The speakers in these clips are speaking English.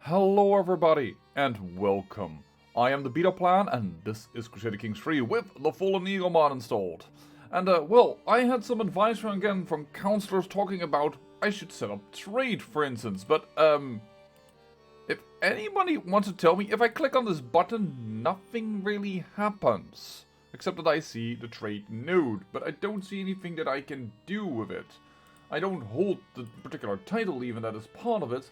Hello everybody, and welcome. I am the THEBETAPLAN, and this is CK3 with the Fallen Eagle mod installed. And well, I had some advice from counselors talking about I should set up trade, for instance, but if anybody wants to tell me, if I click on this button, nothing really happens. Except that I see the trade node, but I don't see anything that I can do with it. I don't hold the particular title even that is part of it.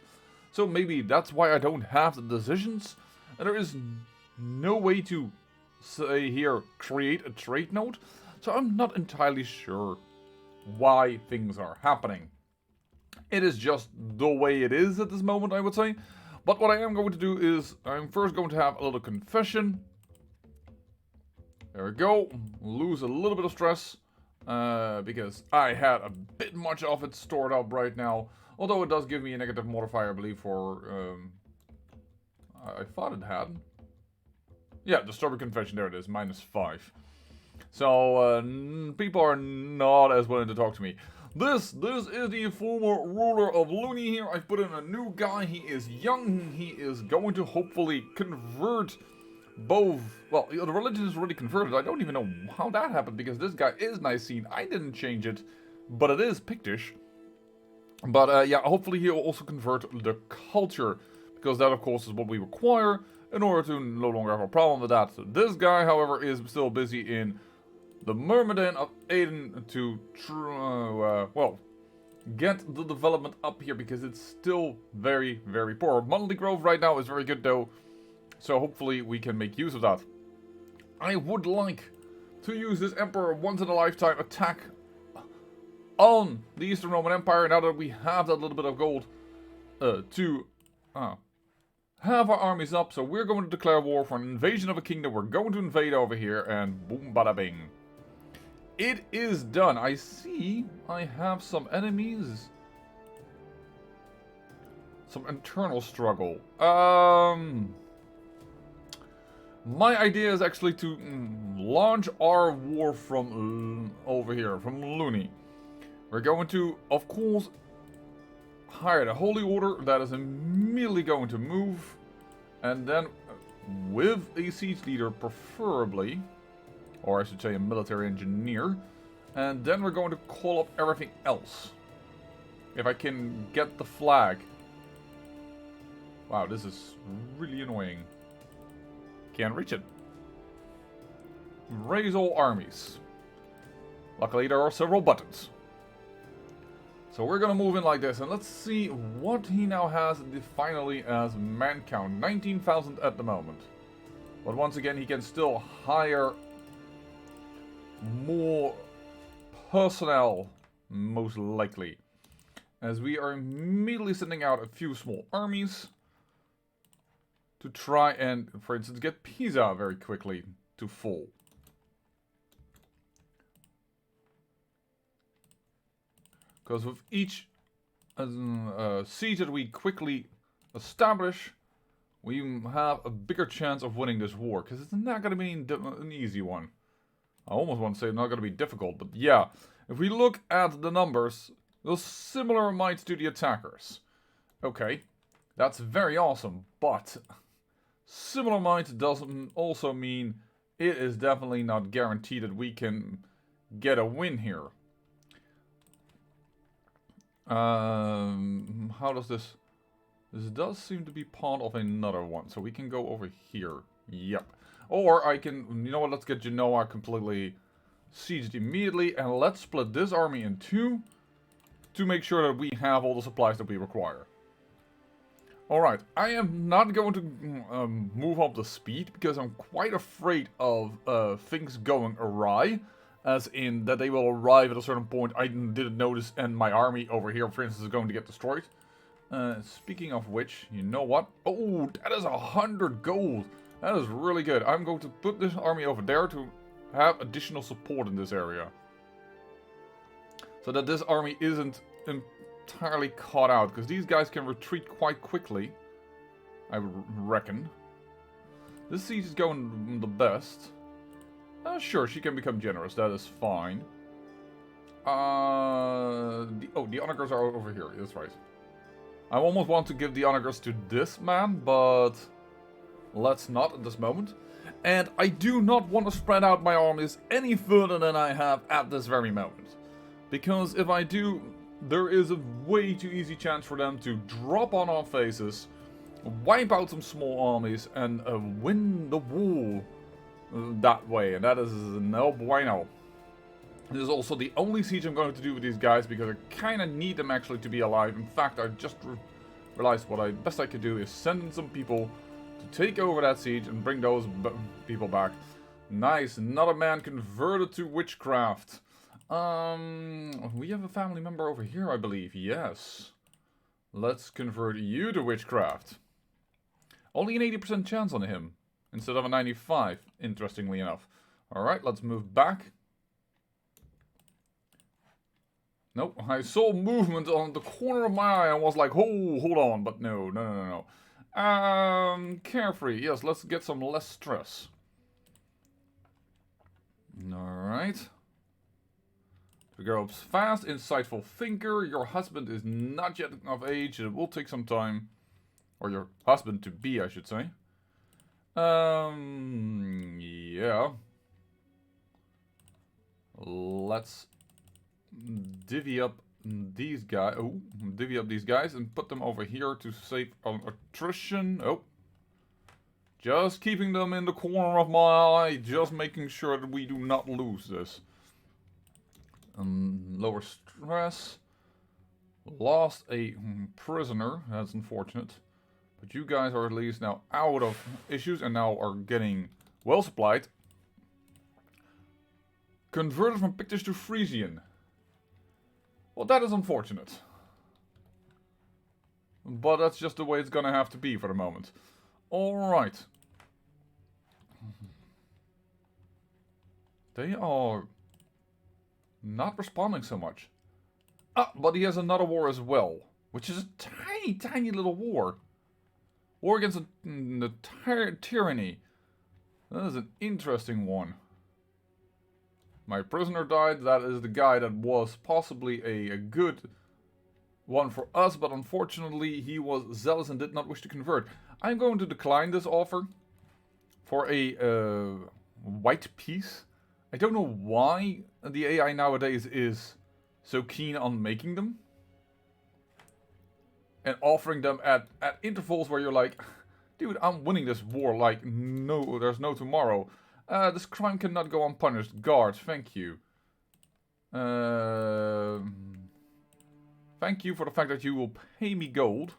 So maybe that's why I don't have the decisions. And there is no way to say here, create a trade node. So I'm not entirely sure why things are happening. It is just the way it is at this moment, I would say. But what I am going to do is, I'm first going to have a little confession. There we go. Lose a little bit of stress. Because I had a bit much of it stored up right now. Although it does give me a negative modifier, I believe, for... I thought it had. Yeah, the strawberry confession, there it is, -5. So, people are not as willing to talk to me. This is the former ruler of Looney here. I've put in a new guy. He is young. He is going to hopefully convert both... Well, the religion is already converted. I don't even know how that happened, because this guy is Nicene. I didn't change it, but it is Pictish. But yeah, hopefully he'll also convert the culture, because that of course is what we require in order to no longer have a problem with that. So this guy, however, is still busy in the Myrmidon of Aden to well, get the development up here, because it's still very, very poor. Monthly growth right now is very good though, so hopefully we can make use of that. I would like to use this Emperor once in a lifetime attack on the Eastern Roman Empire, now that we have that little bit of gold to have our armies up. So we're going to declare war for an invasion of a kingdom. We're going to invade over here, and boom bada bing. It is done. I see I have some enemies. Some internal struggle. My idea is actually to launch our war from over here, from Looney. We're going to, of course, hire the Holy Order. That is immediately going to move. And then, with a siege leader, preferably. Or I should say a military engineer. And then we're going to call up everything else. If I can get the flag. Wow, this is really annoying. Can't reach it. Raise all armies. Luckily, there are several buttons. So we're gonna move in like this, and let's see what he now has finally as man count. 19,000 at the moment. But once again, he can still hire more personnel, most likely. As we are immediately sending out a few small armies to try and, for instance, get Pisa very quickly to full. Because with each siege that we quickly establish, we have a bigger chance of winning this war. Because it's not going to be an easy one. I almost want to say it's not going to be difficult, but yeah. If we look at the numbers, they're similar might to the attackers. Okay, that's very awesome, but similar might doesn't also mean it is definitely not guaranteed that we can get a win here. How does this... This does seem to be part of another one, so we can go over here. Yep. Or I can... You know what, let's get Genoa completely sieged immediately, and let's split this army in two to make sure that we have all the supplies that we require. Alright, I am not going to move up the speed, because I'm quite afraid of things going awry. As in, that they will arrive at a certain point I didn't notice, and my army over here, for instance, is going to get destroyed. Speaking of which, you know what? Oh, that is 100 gold. That is really good. I'm going to put this army over there to have additional support in this area. So that this army isn't entirely caught out, because these guys can retreat quite quickly, I reckon. This siege is going the best. Sure, she can become generous, that is fine. The onagers are over here, that's right. I almost want to give the honors to this man, but let's not at this moment. And I do not want to spread out my armies any further than I have at this very moment. Because if I do, there is a way too easy chance for them to drop on our faces, wipe out some small armies, and win the war that way. And that is no bueno. This is also the only siege I'm going to do with these guys, because I kind of need them actually to be alive. In fact, I just realized what best I could do is send in some people to take over that siege and bring those people back. Nice, another man converted to witchcraft. We have a family member over here, I believe. Yes. Let's convert you to witchcraft. Only an 80% chance on him, instead of a 95, interestingly enough. Alright, let's move back. Nope, I saw movement on the corner of my eye and was like, oh, hold on, but no. Carefree, yes, let's get some less stress. Alright. The girl's fast, insightful thinker. Your husband is not yet of age, it will take some time. Or your husband to be, I should say. Yeah. Let's divvy up these guys. Oh, divvy up these guys and put them over here to save on attrition. Oh. Just keeping them in the corner of my eye, just making sure that we do not lose this. Lower stress. Lost a prisoner, that's unfortunate. But you guys are at least now out of issues and now are getting well supplied. Converted from Pictish to Frisian. Well, that is unfortunate. But that's just the way it's gonna have to be for the moment. Alright. They are not responding so much. Ah, but he has another war as well. Which is a tiny, tiny little war. War against the tyranny. That is an interesting one. My prisoner died. That is the guy that was possibly a good one for us. But unfortunately, he was zealous and did not wish to convert. I'm going to decline this offer for a white peace. I don't know why the AI nowadays is so keen on making them. And offering them at intervals where you're like, dude, I'm winning this war like no, there's no tomorrow. This crime cannot go unpunished. Guards, thank you. Thank you for the fact that you will pay me gold.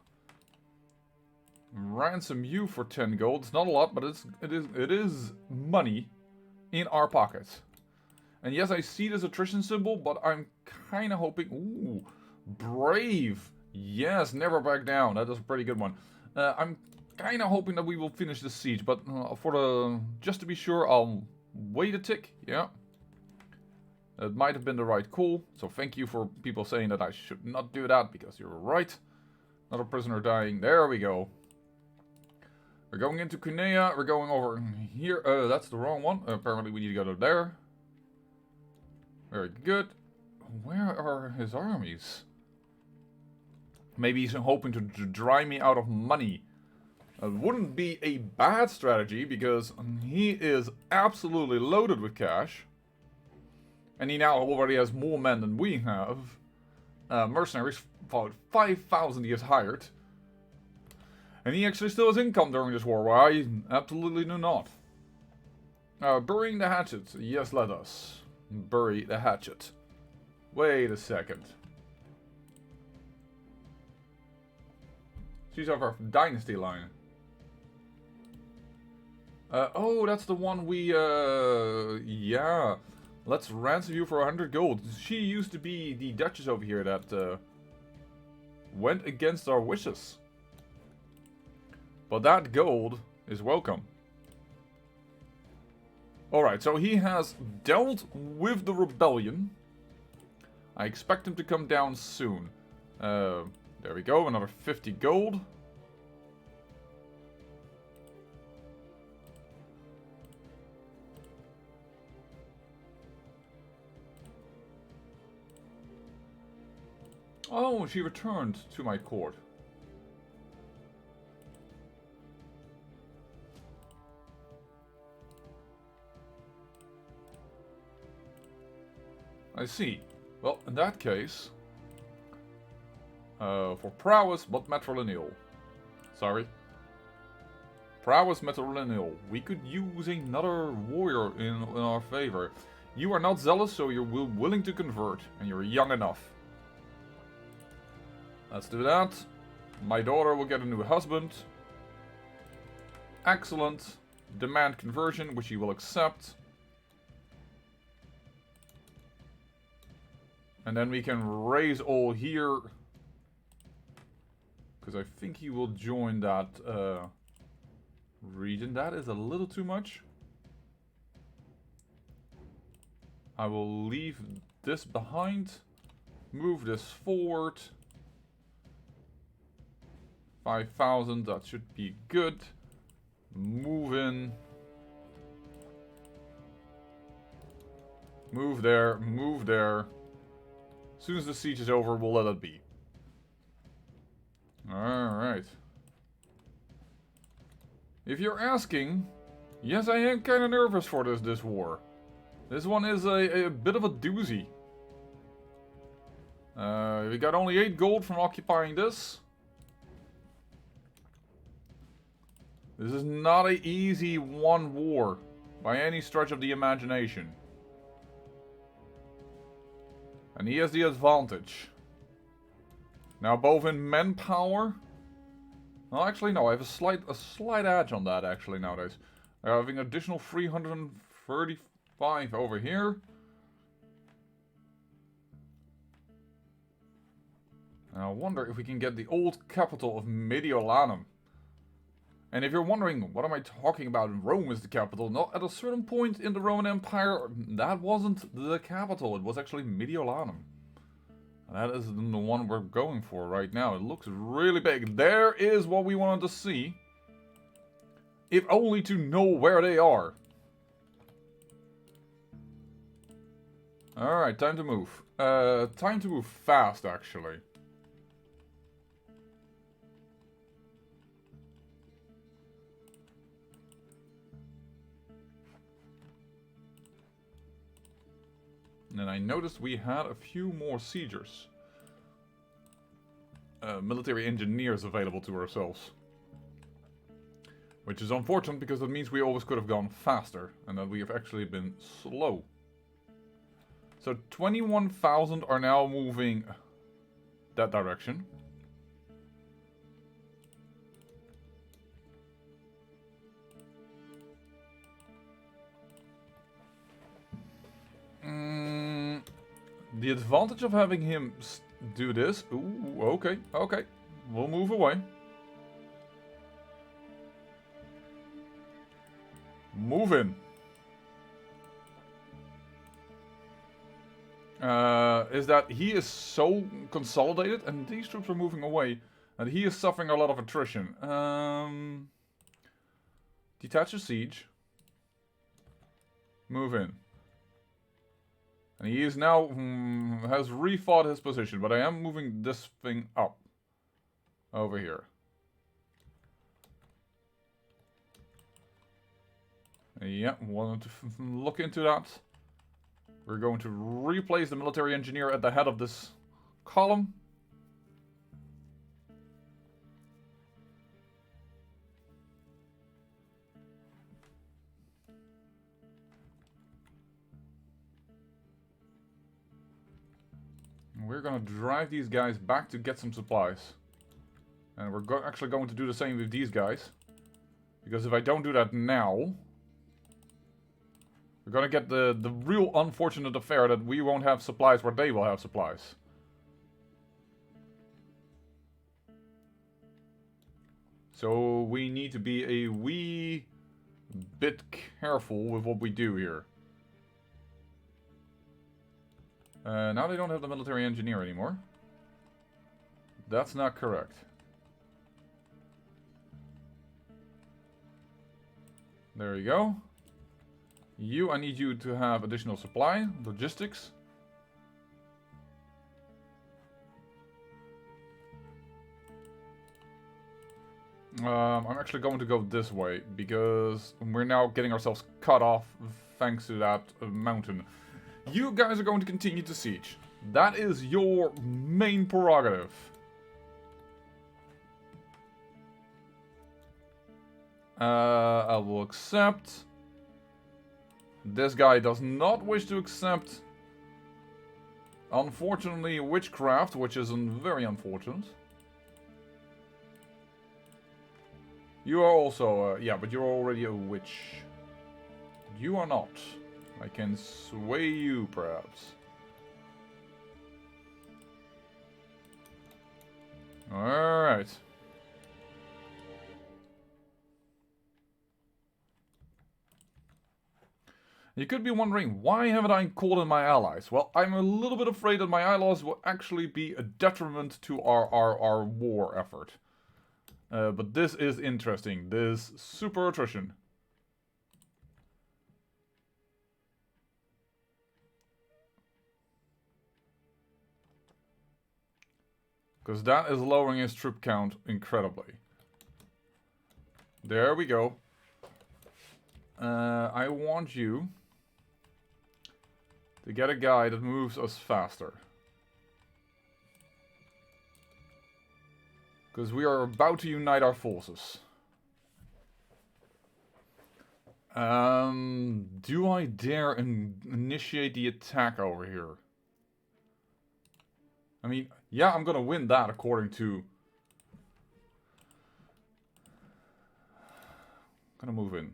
Ransom you for 10 gold. It's not a lot, but it is money in our pockets. And yes, I see this attrition symbol, but I'm kind of hoping... Ooh, brave. Yes, never back down. That is a pretty good one. I'm kind of hoping that we will finish the siege, but just to be sure, I'll wait a tick. Yeah. It might have been the right call, so thank you for people saying that I should not do that, because you're right. Another prisoner dying. There we go. We're going into Cunea. We're going over here. That's the wrong one. Apparently we need to go to there. Very good. Where are his armies? Maybe he's hoping to dry me out of money. Wouldn't be a bad strategy, because he is absolutely loaded with cash. And he now already has more men than we have. Mercenaries, about 5,000 he has hired. And he actually still has income during this war, while I absolutely do not. Burying the hatchet. Yes, let us. Bury the hatchet. Wait a second. She's of our dynasty line. Oh, that's the one we, yeah. Let's ransom you for 100 gold. She used to be the duchess over here that, went against our wishes. But that gold is welcome. Alright, so he has dealt with the rebellion. I expect him to come down soon. There we go, another 50 gold. Oh, she returned to my court. I see. Well, in that case... for prowess, but matrilineal. Sorry. Prowess, matrilineal. We could use another warrior in our favor. You are not zealous, so you're willing to convert. And you're young enough. Let's do that. My daughter will get a new husband. Excellent. Demand conversion, which he will accept. And then we can raise all here. Because I think he will join that region. That is a little too much. I will leave this behind. Move this forward. 5,000, that should be good. Move in. Move there, move there. As soon as the siege is over, we'll let it be. Alright. If you're asking, yes, I am kind of nervous for this war. This one is a bit of a doozy. We got only 8 gold from occupying this. This is not an easy one war, by any stretch of the imagination. And he has the advantage. Now, both in manpower... Well, actually, no, I have a slight edge on that, actually, nowadays. I have an additional 335 over here. And I wonder if we can get the old capital of Mediolanum. And if you're wondering, what am I talking about? Rome is the capital. No, at a certain point in the Roman Empire, that wasn't the capital. It was actually Mediolanum. And that is the one we're going for right now. It looks really big. There is what we wanted to see. If only to know where they are. Alright, time to move. Time to move fast, actually. And I noticed we had a few more siegers. Military engineers available to ourselves. Which is unfortunate because that means we always could have gone faster. And that we have actually been slow. So 21,000 are now moving that direction. The advantage of having him do this... Ooh, okay, okay. We'll move away. Move in. Is that he is so consolidated and these troops are moving away and he is suffering a lot of attrition. Detach a siege. Move in. And he is now, has refought his position, but I am moving this thing up. Over here. Yeah, wanted to look into that. We're going to replace the military engineer at the head of this column. We're gonna drive these guys back to get some supplies. And we're actually going to do the same with these guys. Because if I don't do that now... We're gonna get the real unfortunate affair that we won't have supplies where they will have supplies. So we need to be a wee bit careful with what we do here. Now they don't have the military engineer anymore. That's not correct. There you go. You, I need you to have additional supply, logistics. I'm actually going to go this way, because we're now getting ourselves cut off thanks to that mountain. You guys are going to continue to siege. That is your main prerogative. I will accept. This guy does not wish to accept. Unfortunately, witchcraft, which is very unfortunate. You are also, yeah, but you're already a witch. You are not. I can sway you, perhaps. Alright. You could be wondering, why haven't I called in my allies? Well, I'm a little bit afraid that my allies will actually be a detriment to our war effort. But this is interesting. This super attrition. Because that is lowering his troop count incredibly. There we go. I want you to get a guy that moves us faster. Because we are about to unite our forces. Do I dare initiate the attack over here? I mean, yeah, I'm gonna win that according to... I'm gonna move in.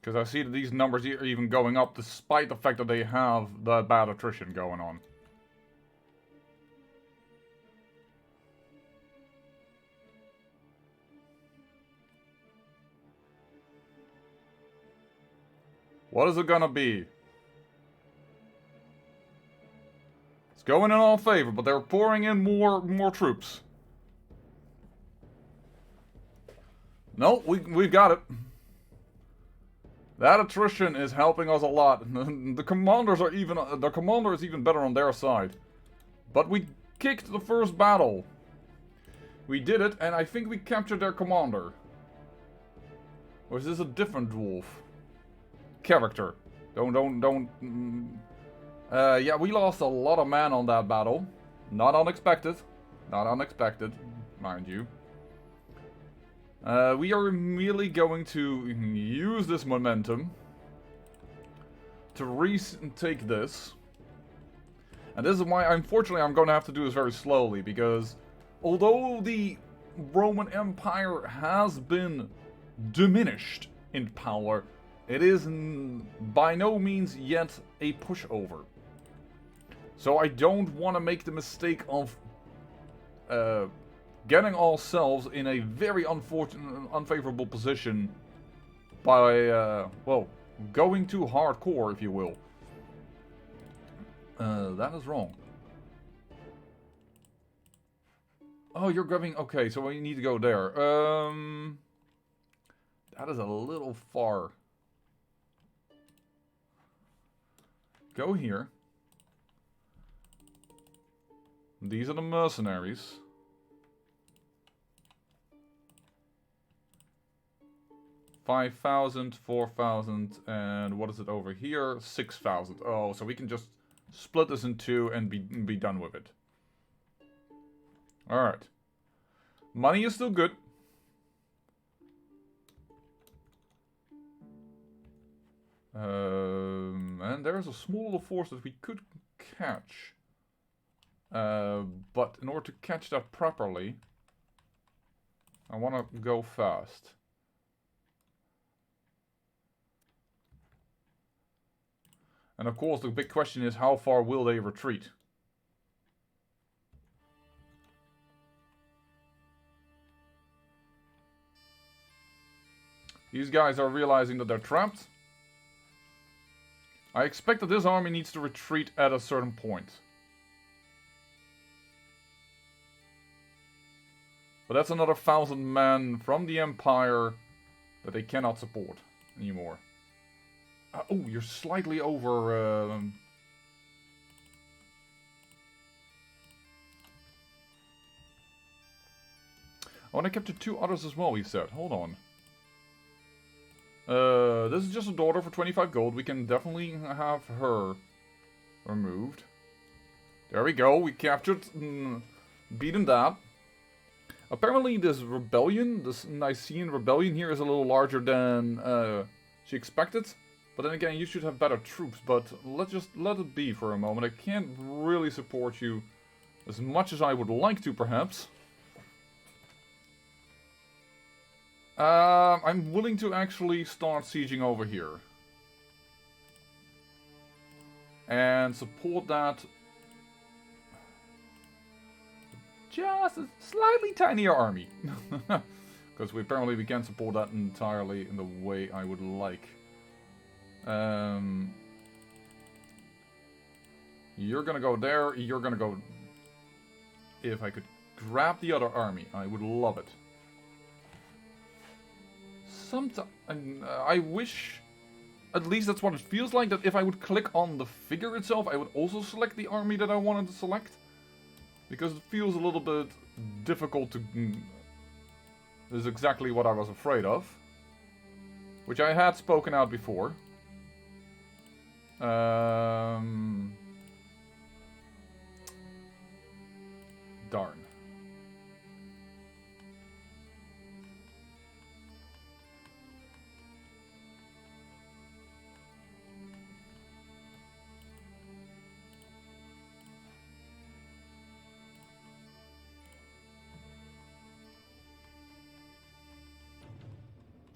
Because I see that these numbers are even going up despite the fact that they have the bad attrition going on. What is it gonna be? It's going in our favor, but they're pouring in more troops. No, we've got it. That attrition is helping us a lot. The commanders are even... The commander is even better on their side. But we kicked the first battle. We did it, and I think we captured their commander. Or is this a different dwarf? Character. Yeah, we lost a lot of men on that battle. Not unexpected. Not unexpected, mind you. We are merely going to use this momentum to retake this. And this is why, unfortunately, I'm going to have to do this very slowly, because although the Roman Empire has been diminished in power, it is by no means yet a pushover. So I don't want to make the mistake of getting ourselves in a very unfavorable position by, well, going too hardcore, if you will. That is wrong. Oh, you're grabbing... Okay, so we need to go there. That is a little far. Go here. These are the mercenaries. $5,000, 4,000, and what is it over here? 6,000. Oh, so we can just split this in two and be done with it. Alright. Money is still good. And there's a small little force that we could catch. But in order to catch that properly, I want to go fast. And of course, the big question is, how far will they retreat? These guys are realizing that they're trapped. I expect that this army needs to retreat at a certain point. But that's another 1,000 men from the Empire that they cannot support anymore. Oh, you're slightly over... Oh, and I captured 2 others as well, he said. Hold on. This is just a daughter for 25 gold. We can definitely have her removed. There we go. We captured... beaten that. Apparently this rebellion, this Nicene rebellion here is a little larger than she expected. But then again, you should have better troops. But let's just let it be for a moment. I can't really support you as much as I would like to, perhaps. I'm willing to actually start sieging over here. And support that. Just a slightly tinier army. Because apparently we can't support that entirely in the way I would like. You're gonna go there, you're gonna go... If I could grab the other army, I would love it. I wish, at least that's what it feels like, that if I would click on the figure itself, I would also select the army that I wanted to select. Because it feels a little bit difficult to... This is exactly what I was afraid of. Which I had spoken out before. Darn.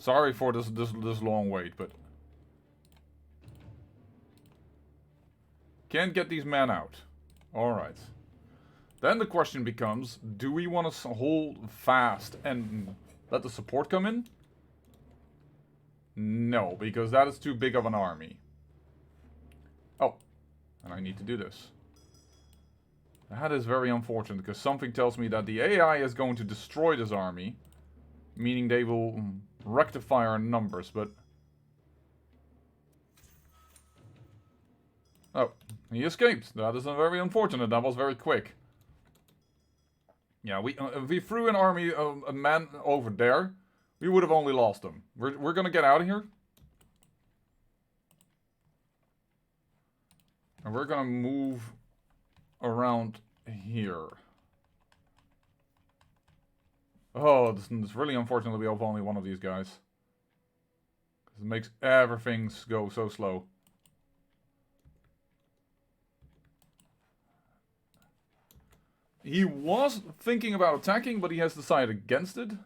Sorry for this long wait, but... Can't get these men out. Alright. Then the question becomes, do we want to hold fast and let the support come in? No, because that is too big of an army. Oh, and I need to do this. That is very unfortunate, because something tells me that the AI is going to destroy this army. Meaning they will rectify our numbers, but... Oh, he escaped. That is very unfortunate. That was very quick. Yeah, if we threw an army, a man over there, we would have only lost them. We're gonna get out of here. And we're gonna move around here. Oh, it's really unfortunate that we have only one of these guys. Because it makes everything go so slow. He was thinking about attacking, but he has decided against it. And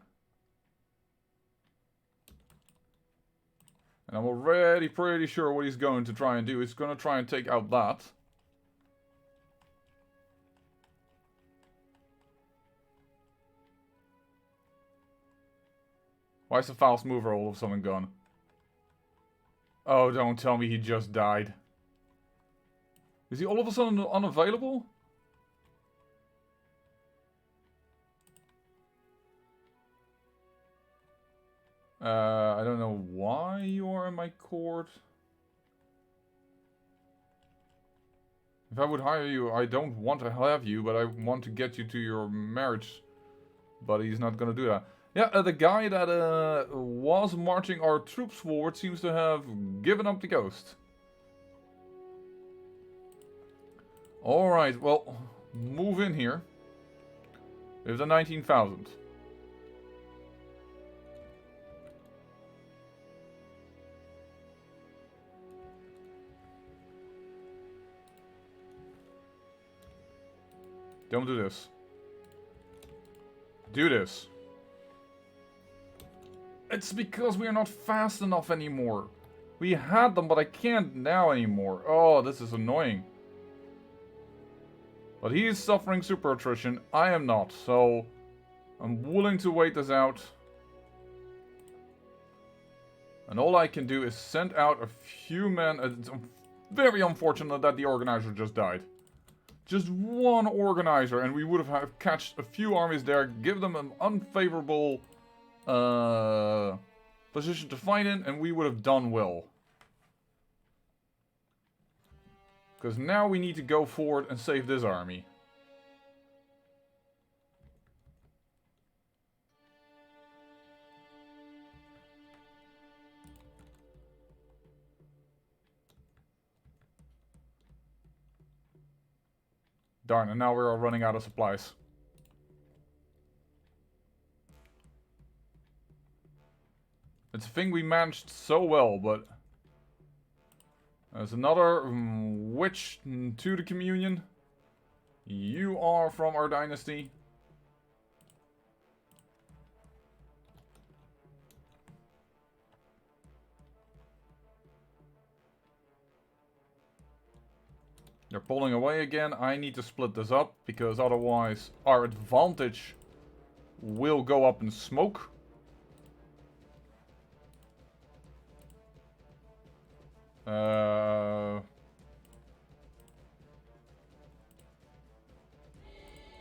I'm already pretty sure what he's going to try and do. He's going to try and take out that. Why is the fast mover all of a sudden gone? Oh, don't tell me he just died. Is he all of a sudden unavailable? I don't know why you are in my court. If I would hire you, I don't want to have you, but I want to get you to your marriage. But he's not gonna do that. Yeah, the guy that was marching our troops forward seems to have given up the ghost. Alright, well, move in here. We have the 19,000. Don't do this. Do this. It's because we are not fast enough anymore. We had them, but I can't now anymore. Oh, this is annoying. But he is suffering super attrition. I am not, so I'm willing to wait this out. And all I can do is send out a few men. It's very unfortunate that the organizer just died. Just one organizer, and we would have catched a few armies there, give them an unfavorable position to fight in, and we would have done well. Because now we need to go forward and save this army. Darn, and now we're running out of supplies. It's a thing we managed so well, but... There's another witch to the communion. You are from our dynasty. They're pulling away again. I need to split this up, because otherwise our advantage will go up in smoke.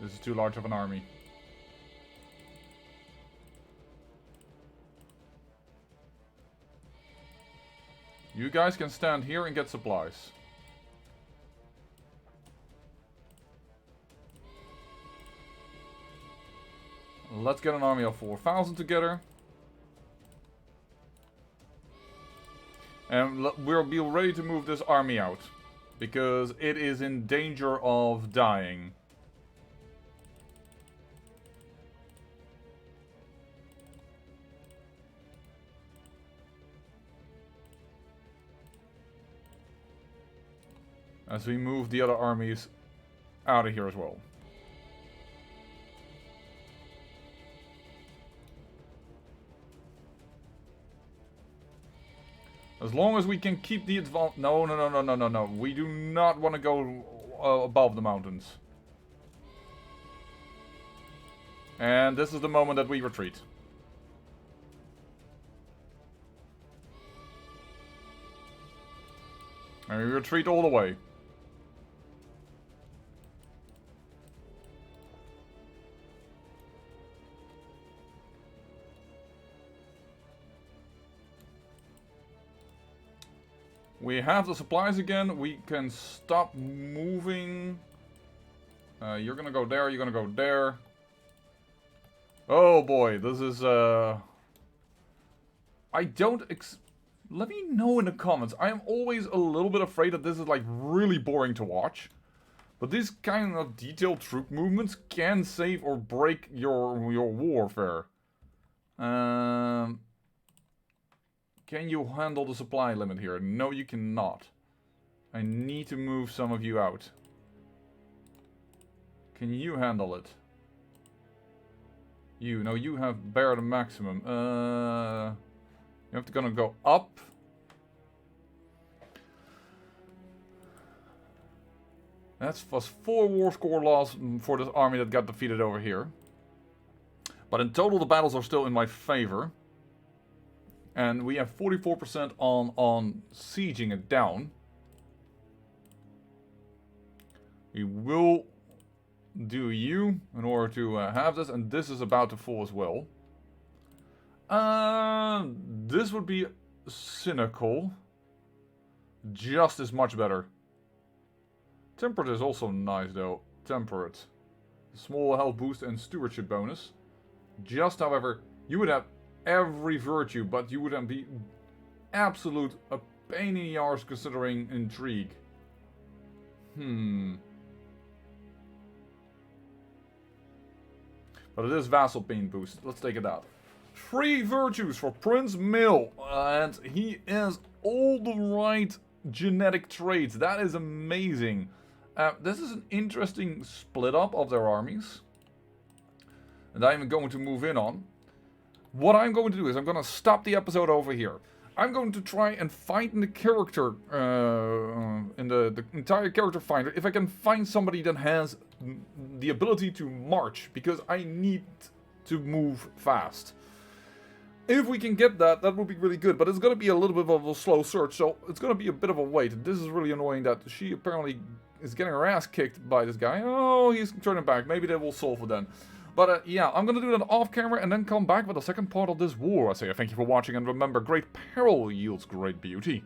This is too large of an army. You guys can stand here and get supplies. Let's get an army of 4,000 together. And we'll be ready to move this army out. Because it is in danger of dying. As we move the other armies out of here as well. As long as we can keep the advantage... No. We do not want to go above the mountains. And this is the moment that we retreat. And we retreat all the way. We have the supplies again. We can stop moving. You're gonna go there. You're gonna go there. Oh boy, this is... I don't... Let me know in the comments. I am always a little bit afraid that this is like really boring to watch. But these kind of detailed troop movements can save or break your warfare. Can you handle the supply limit here? No, you cannot. I need to move some of you out. Can you handle it? No, you have bare the maximum. You have to gonna go up. That was 4 war score loss for this army that got defeated over here. But in total the battles are still in my favor. And we have 44% on sieging it down. We will do you in order to have this, and this is about to fall as well. This would be cynical. Just is much better. Temperate is also nice though. Temperate. Small health boost and stewardship bonus. Just, however, you would have every virtue, but you would then be absolute a pain in the arse considering intrigue. But it is vassal pain boost. Let's take it out. 3 virtues for Prince Mill, and he has all the right genetic traits. That is amazing. This is an interesting split up of their armies, and I'm going to move in on. What I'm going to do is I'm going to stop the episode over here. I'm going to try and find in the character, in the entire character finder, if I can find somebody that has the ability to march, because I need to move fast. If we can get that, that would be really good, but it's going to be a little bit of a slow search, so it's going to be a bit of a wait. This is really annoying that she apparently is getting her ass kicked by this guy. Oh, he's turning back. Maybe they will solve it then. But yeah, I'm going to do that off camera and then come back with the second part of this war. I say thank you for watching, and remember, great peril yields great beauty.